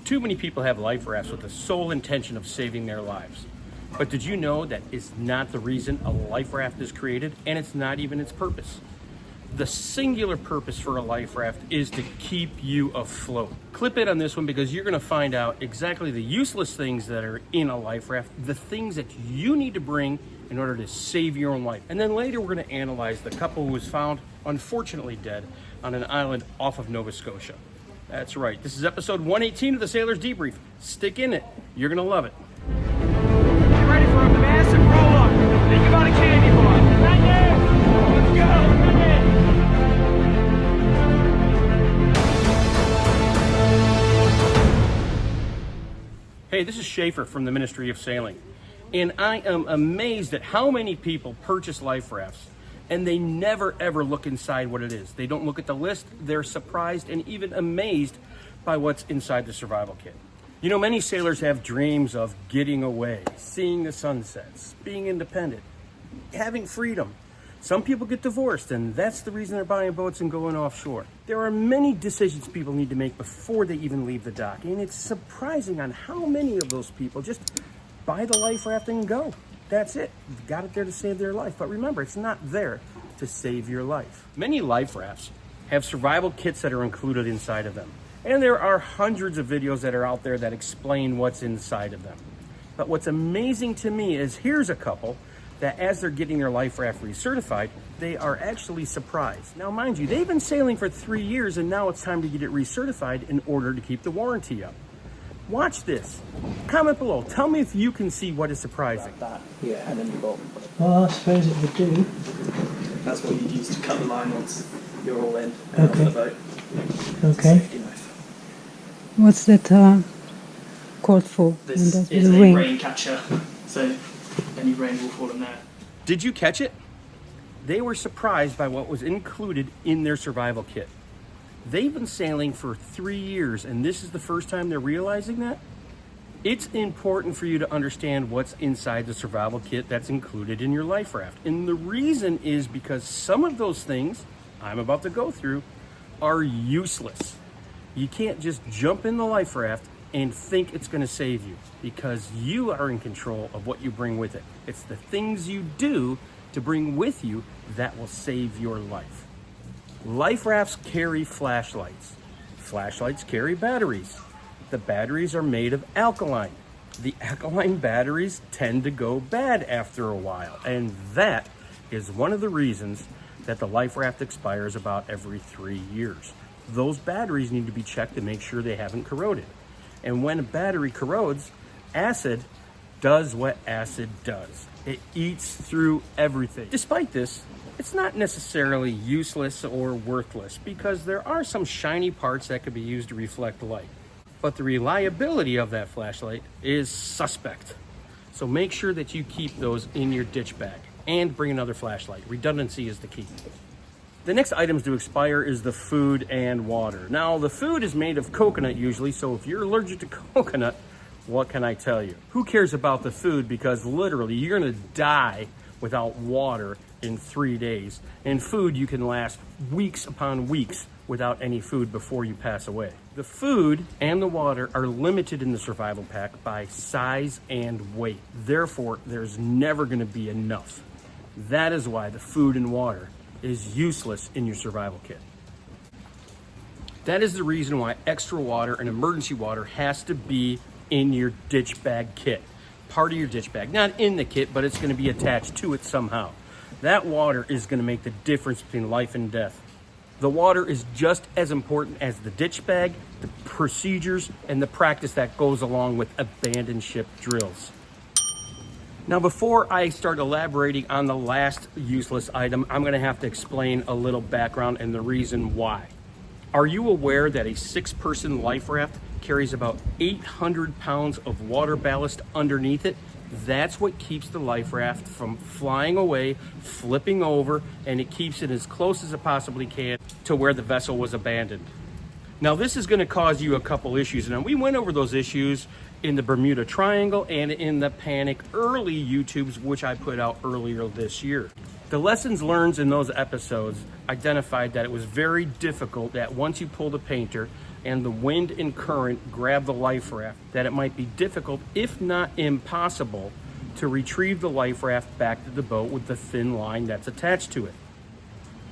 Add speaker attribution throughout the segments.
Speaker 1: Too many people have life rafts with the sole intention of saving their lives. But did you know that is not the reason a life raft is created, and it's not even its purpose? The singular purpose for a life raft is to keep you afloat. Clip it on this one because you're gonna find out exactly the useless things that are in a life raft, the things that you need to bring in order to save your own life. And then later we're gonna analyze the couple who was found, unfortunately dead, on an island off of Nova Scotia. That's right, this is episode 118 of the Sailor's Debrief. Stick in it, you're gonna love it.
Speaker 2: Get ready for a massive roll-up. Think about a candy bar. Right there. Let's go. Come in.
Speaker 1: Hey, this is Schaefer from the Ministry of Sailing, and I am amazed at how many people purchase life rafts and they never ever look inside what it is. They don't look at the list, they're surprised and even amazed by what's inside the survival kit. You know, many sailors have dreams of getting away, seeing the sunsets, being independent, having freedom. Some people get divorced, and that's the reason they're buying boats and going offshore. There are many decisions people need to make before they even leave the dock, and it's surprising on how many of those people just buy the life raft and go. That's it. You've got it there to save their life. But remember, it's not there to save your life. Many life rafts have survival kits that are included inside of them. And there are hundreds of videos that are out there that explain what's inside of them. But what's amazing to me is here's a couple that as they're getting their life raft recertified, they are actually surprised. Now, mind you, they've been sailing for 3 years and now it's time to get it recertified in order to keep the warranty up. Watch this. Comment below. Tell me if you can see what is surprising.
Speaker 3: That, yeah, and then you bolt.
Speaker 4: Well, I suppose it would do.
Speaker 3: That's what you'd use to cut the line once you're all in
Speaker 4: Okay.
Speaker 3: off the boat.
Speaker 4: Okay.
Speaker 3: Safety knife.
Speaker 5: What's that called for?
Speaker 3: This
Speaker 5: And
Speaker 3: is
Speaker 5: the
Speaker 3: a
Speaker 5: ring.
Speaker 3: rain catcher, so any rain will fall in there.
Speaker 1: Did you catch it? They were surprised by what was included in their survival kit. They've been sailing for 3 years, and this is the first time they're realizing that? It's important for you to understand what's inside the survival kit that's included in your life raft. And the reason is because some of those things I'm about to go through are useless. You can't just jump in the life raft and think it's going to save you, because you are in control of what you bring with it. It's the things you do to bring with you that will save your life. Life rafts carry flashlights. Flashlights carry batteries. The batteries are made of alkaline. The alkaline batteries tend to go bad after a while, and that is one of the reasons that the life raft expires about every 3 years. Those batteries need to be checked to make sure they haven't corroded. And when a battery corrodes, acid does what acid does. It eats through everything. Despite this, it's not necessarily useless or worthless because there are some shiny parts that could be used to reflect light. But the reliability of that flashlight is suspect. So make sure that you keep those in your ditch bag and bring another flashlight. Redundancy is the key. The next items to expire is the food and water. Now, the food is made of coconut usually, so if you're allergic to coconut, what can I tell you? Who cares about the food? Because literally, you're gonna die without water in 3 days. And food, you can last weeks upon weeks without any food before you pass away. The food and the water are limited in the survival pack by size and weight. Therefore, there's never gonna be enough. That is why the food and water is useless in your survival kit. That is the reason why extra water and emergency water has to be in your ditch bag kit. Part of your ditch bag, not in the kit, but it's going to be attached to it somehow. That water is going to make the difference between life and death. The water is just as important as the ditch bag, the procedures, and the practice that goes along with abandoned ship drills. Now, before I start elaborating on the last useless item, I'm going to have to explain a little background and the reason why. Are you aware that a 6-person life raft carries about 800 pounds of water ballast underneath it? That's what keeps the life raft from flying away, flipping over, and it keeps it as close as it possibly can to where the vessel was abandoned. Now, this is going to cause you a couple issues, and we went over those issues in the Bermuda Triangle and in the Panic Early YouTubes, which I put out earlier this year. The lessons learned in those episodes identified that it was very difficult that once you pull the painter and the wind and current grab the life raft, that it might be difficult, if not impossible, to retrieve the life raft back to the boat with the thin line that's attached to it.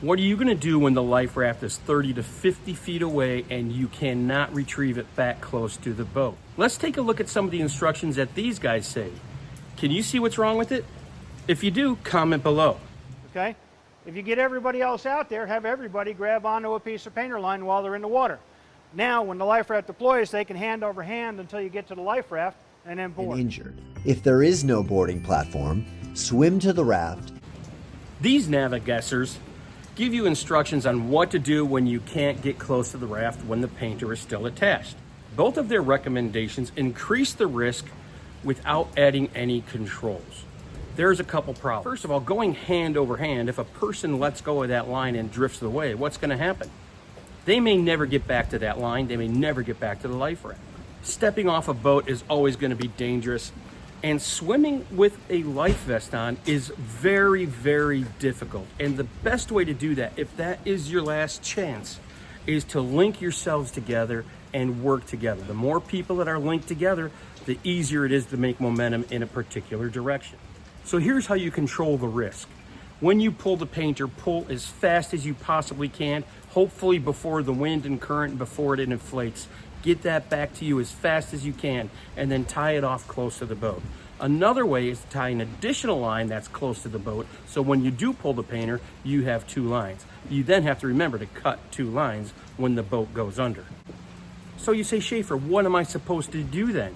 Speaker 1: What are you going to do when the life raft is 30 to 50 feet away and you cannot retrieve it back close to the boat? Let's take a look at some of the instructions that these guys say. Can you see what's wrong with it? If you do, comment below.
Speaker 6: Okay? If you get everybody else out there, have everybody grab onto a piece of painter line while they're in the water. Now, when the life raft deploys, they can hand over hand until you get to the life raft and then board.
Speaker 7: Injured. If there is no boarding platform, swim to the raft.
Speaker 1: These navigators give you instructions on what to do when you can't get close to the raft when the painter is still attached. Both of their recommendations increase the risk without adding any controls. There's a couple problems. First of all, going hand over hand, if a person lets go of that line and drifts away, what's going to happen? They may never get back to that line. They may never get back to the life raft. Stepping off a boat is always going to be dangerous. And swimming with a life vest on is very, very difficult. And the best way to do that, if that is your last chance, is to link yourselves together and work together. The more people that are linked together, the easier it is to make momentum in a particular direction. So here's how you control the risk. When you pull the painter, pull as fast as you possibly can, hopefully before the wind and current, before it inflates. Get that back to you as fast as you can, and then tie it off close to the boat. Another way is to tie an additional line that's close to the boat, so when you do pull the painter, you have two lines. You then have to remember to cut two lines when the boat goes under. So you say, Schaefer, what am I supposed to do then?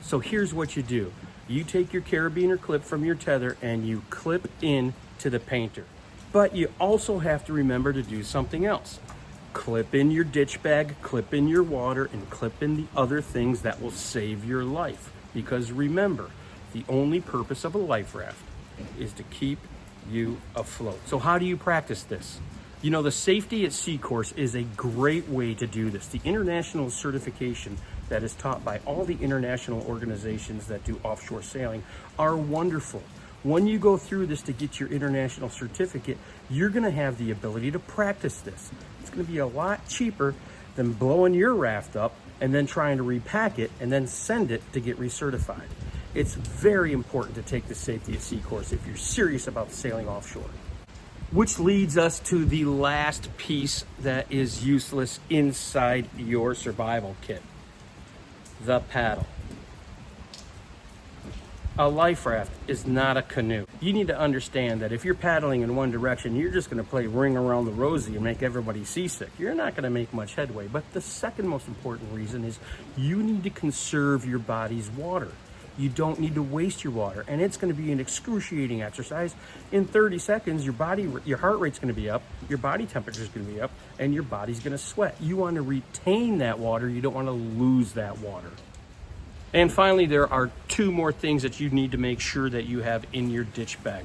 Speaker 1: So here's what you do. You take your carabiner clip from your tether and you clip in to the painter. But you also have to remember to do something else. Clip in your ditch bag, clip in your water, and clip in the other things that will save your life. Because remember, the only purpose of a life raft is to keep you afloat. So how do you practice this? You know, the Safety at Sea course is a great way to do this. The international certification that is taught by all the international organizations that do offshore sailing are wonderful. When you go through this to get your international certificate, you're going to have the ability to practice this. It's going to be a lot cheaper than blowing your raft up and then trying to repack it and then send it to get recertified. It's very important to take the Safety at Sea course if you're serious about sailing offshore. Which leads us to the last piece that is useless inside your survival kit: the paddle. A life raft is not a canoe. You need to understand that if you're paddling in one direction, you're just going to play Ring Around the Rosie and make everybody seasick. You're not going to make much headway. But the second most important reason is you need to conserve your body's water. You don't need to waste your water, and it's going to be an excruciating exercise. In 30 seconds, your heart rate's going to be up, your body temperature's going to be up, and your body's going to sweat. You want to retain that water. You don't want to lose that water. And finally, there are two more things that you need to make sure that you have in your ditch bag.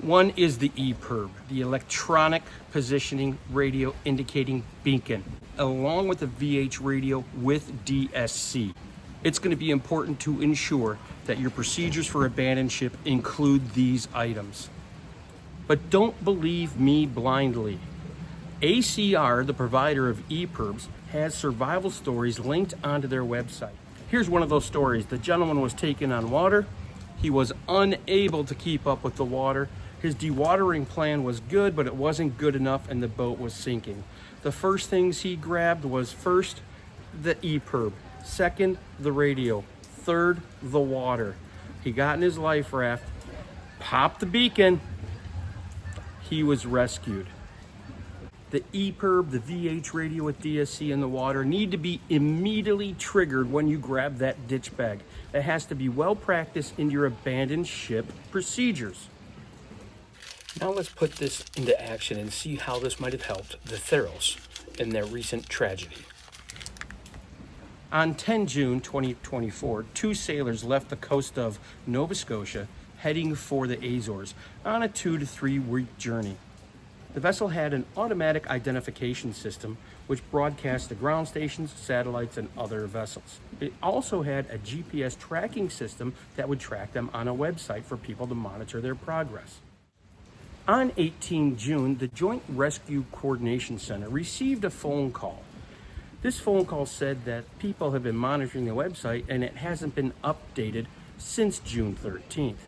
Speaker 1: One is the Epirb, the electronic positioning radio indicating beacon, along with the VH radio with DSC. It's going to be important to ensure that your procedures for abandoned ship include these items. But don't believe me blindly. ACR, the provider of Epirbs, has survival stories linked onto their website. Here's one of those stories. The gentleman was taken on water. He was unable to keep up with the water. His dewatering plan was good, but it wasn't good enough and the boat was sinking. The first things he grabbed was first, the Epirb. Second, the radio. Third, the water. He got in his life raft, popped the beacon. He was rescued. The Epirb, the VH radio with DSC, and the water need to be immediately triggered when you grab that ditch bag. It has to be well practiced in your abandoned ship procedures. Now let's put this into action and see how this might have helped the Theros in their recent tragedy. On 10 June 2024, two sailors left the coast of Nova Scotia heading for the Azores on a 2 to 3 week journey. The vessel had an automatic identification system which broadcast to ground stations, satellites, and other vessels. It also had a GPS tracking system that would track them on a website for people to monitor their progress. On 18 June, the Joint Rescue Coordination Center received a phone call. This phone call said that people have been monitoring the website and it hasn't been updated since June 13th.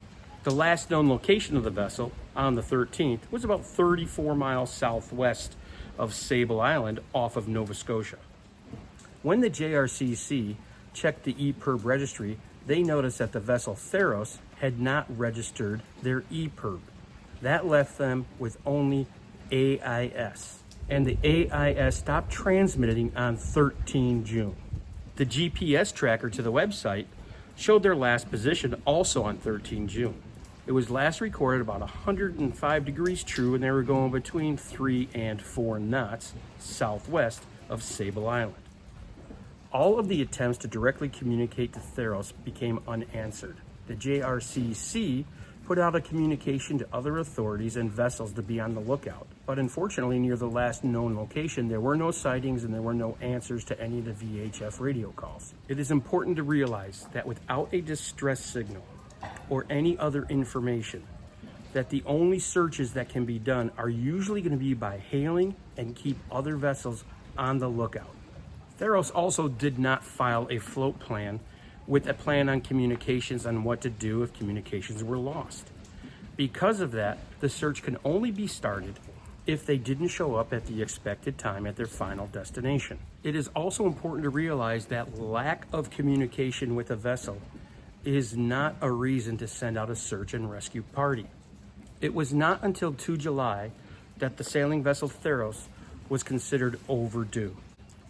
Speaker 1: The last known location of the vessel on the 13th was about 34 miles southwest of Sable Island off of Nova Scotia. When the JRCC checked the Epirb registry, they noticed that the vessel Theros had not registered their Epirb. That left them with only AIS. And the AIS stopped transmitting on 13 June. The GPS tracker to the website showed their last position also on 13 June. It was last recorded about 105 degrees true, and they were going between 3 and 4 knots southwest of Sable Island. All of the attempts to directly communicate to Theros became unanswered. The JRCC put out a communication to other authorities and vessels to be on the lookout. But unfortunately, near the last known location, there were no sightings and there were no answers to any of the VHF radio calls. It is important to realize that without a distress signal or any other information, that the only searches that can be done are usually going to be by hailing and keep other vessels on the lookout. Theros also did not file a float plan with a plan on communications on what to do if communications were lost. Because of that, the search can only be started if they didn't show up at the expected time at their final destination. It is also important to realize that lack of communication with a vessel is not a reason to send out a search and rescue party. It was not until 2 July that the sailing vessel Theros was considered overdue.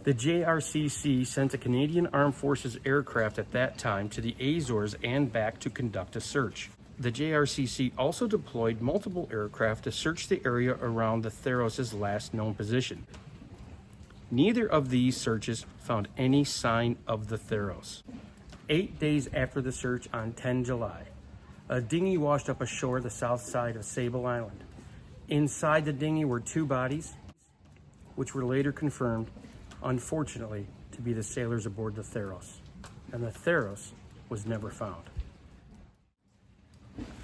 Speaker 1: The JRCC sent a Canadian Armed Forces aircraft at that time to the Azores and back to conduct a search. The JRCC also deployed multiple aircraft to search the area around the Theros' last known position. Neither of these searches found any sign of the Theros. 8 days after the search on 10 July, a dinghy washed up ashore the south side of Sable Island. Inside the dinghy were 2 bodies, which were later confirmed, unfortunately, to be the sailors aboard the Theros. And the Theros was never found.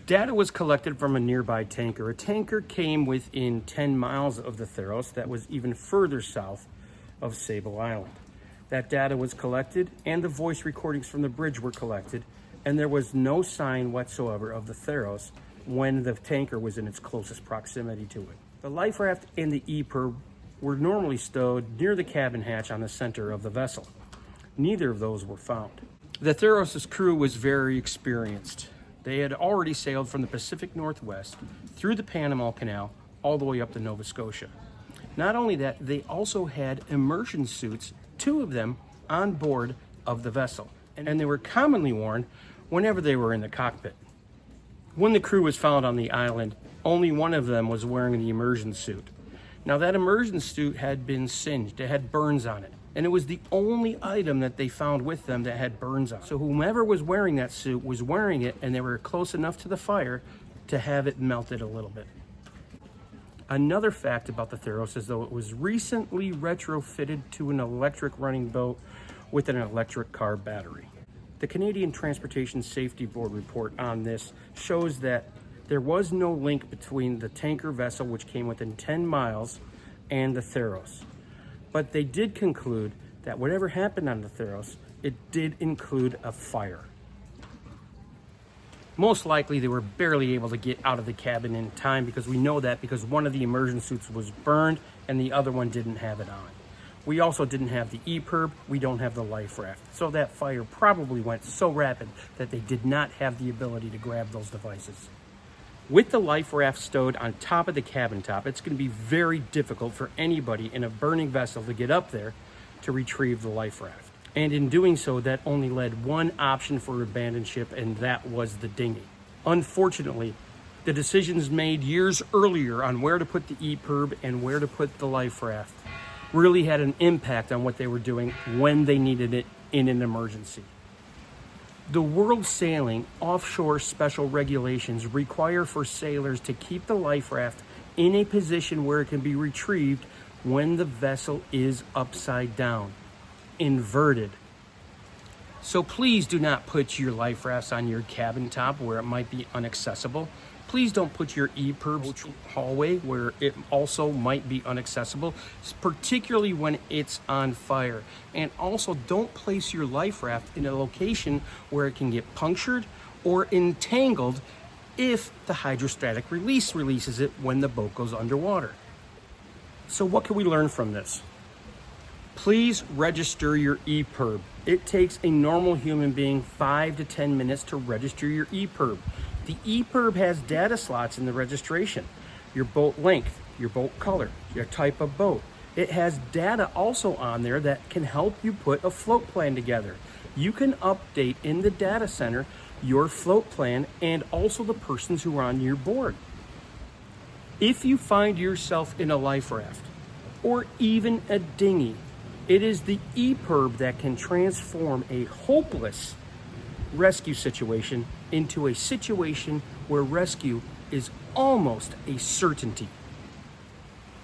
Speaker 1: Data was collected from a nearby tanker. A tanker came within 10 miles of the Theros that was even further south of Sable Island. That data was collected and the voice recordings from the bridge were collected, and there was no sign whatsoever of the Theros when the tanker was in its closest proximity to it. The Life Raft and the Epirb were normally stowed near the cabin hatch on the center of the vessel. Neither of those were found. The Theros' crew was very experienced. They had already sailed from the Pacific Northwest through the Panama Canal all the way up to Nova Scotia. Not only that, they also had immersion suits, 2 of them on board of the vessel, and they were commonly worn whenever they were in the cockpit. When the crew was found on the island, only one of them was wearing the immersion suit. Now that immersion suit had been singed, it had burns on it, and it was the only item that they found with them that had burns on it. So whomever was wearing that suit was wearing it, and they were close enough to the fire to have it melted a little bit. Another fact about the Theros is though it was recently retrofitted to an electric running boat with an electric car battery. The Canadian Transportation Safety Board report on this shows that there was no link between the tanker vessel, which came within 10 miles, and the Theros. But they did conclude that whatever happened on the Theros, it did include a fire. Most likely they were barely able to get out of the cabin in time, because we know that because one of the immersion suits was burned and the other one didn't have it on. We also didn't have the Epirb, we don't have the Life Raft. So that fire probably went so rapid that they did not have the ability to grab those devices. With the Life Raft stowed on top of the cabin top, it's going to be very difficult for anybody in a burning vessel to get up there to retrieve the Life Raft. And in doing so, that only led one option for abandoned ship, and that was the dinghy. Unfortunately, the decisions made years earlier on where to put the Epirb and where to put the Life Raft really had an impact on what they were doing when they needed it in an emergency. The world sailing offshore special regulations require for sailors to keep the Life Raft in a position where it can be retrieved when the vessel is upside down, inverted. So please do not put your Life Rafts on your cabin top where it might be inaccessible. Please don't put your Epirb hallway where it also might be inaccessible, particularly when it's on fire. And also don't place your life raft in a location where it can get punctured or entangled if the hydrostatic release releases it when the boat goes underwater. So what can we learn from this? Please register your Epirb. It takes a normal human being 5 to 10 minutes to register your Epirb. The Epirb has data slots in the registration. Your boat length, your boat color, your type of boat. It has data also on there that can help you put a float plan together. You can update in the data center your float plan and also the persons who are on your board. If you find yourself in a life raft or even a dinghy, it is the Epirb that can transform a hopeless rescue situation into a situation where rescue is almost a certainty.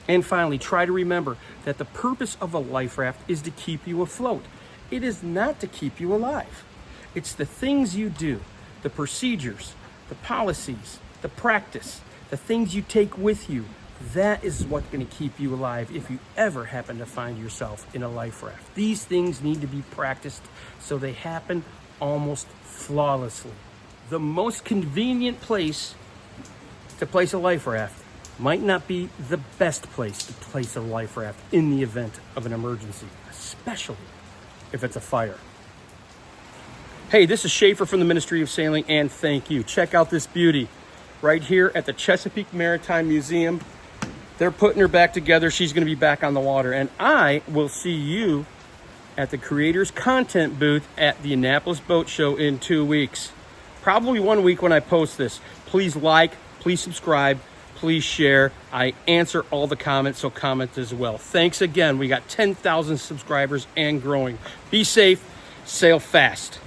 Speaker 1: And finally, try to remember that the purpose of a life raft is to keep you afloat. It is not to keep you alive. It's the things you do, the procedures, the policies, the practice, the things you take with you. That is what's going to keep you alive if you ever happen to find yourself in a life raft. These things need to be practiced so they happen almost flawlessly. The most convenient place to place a life raft might not be the best place to place a life raft in the event of an emergency, especially if it's a fire. Hey, this is Schaefer from the Ministry of Sailing, and thank you. Check out this beauty right here at the Chesapeake Maritime Museum. They're putting her back together. She's going to be back on the water, and I will see you at the Creators Content booth at the Annapolis Boat Show in 2 weeks. Probably 1 week when I post this. Please like, please subscribe, please share. I answer all the comments, so comment as well. Thanks again. We got 10,000 subscribers and growing. Be safe, sail fast.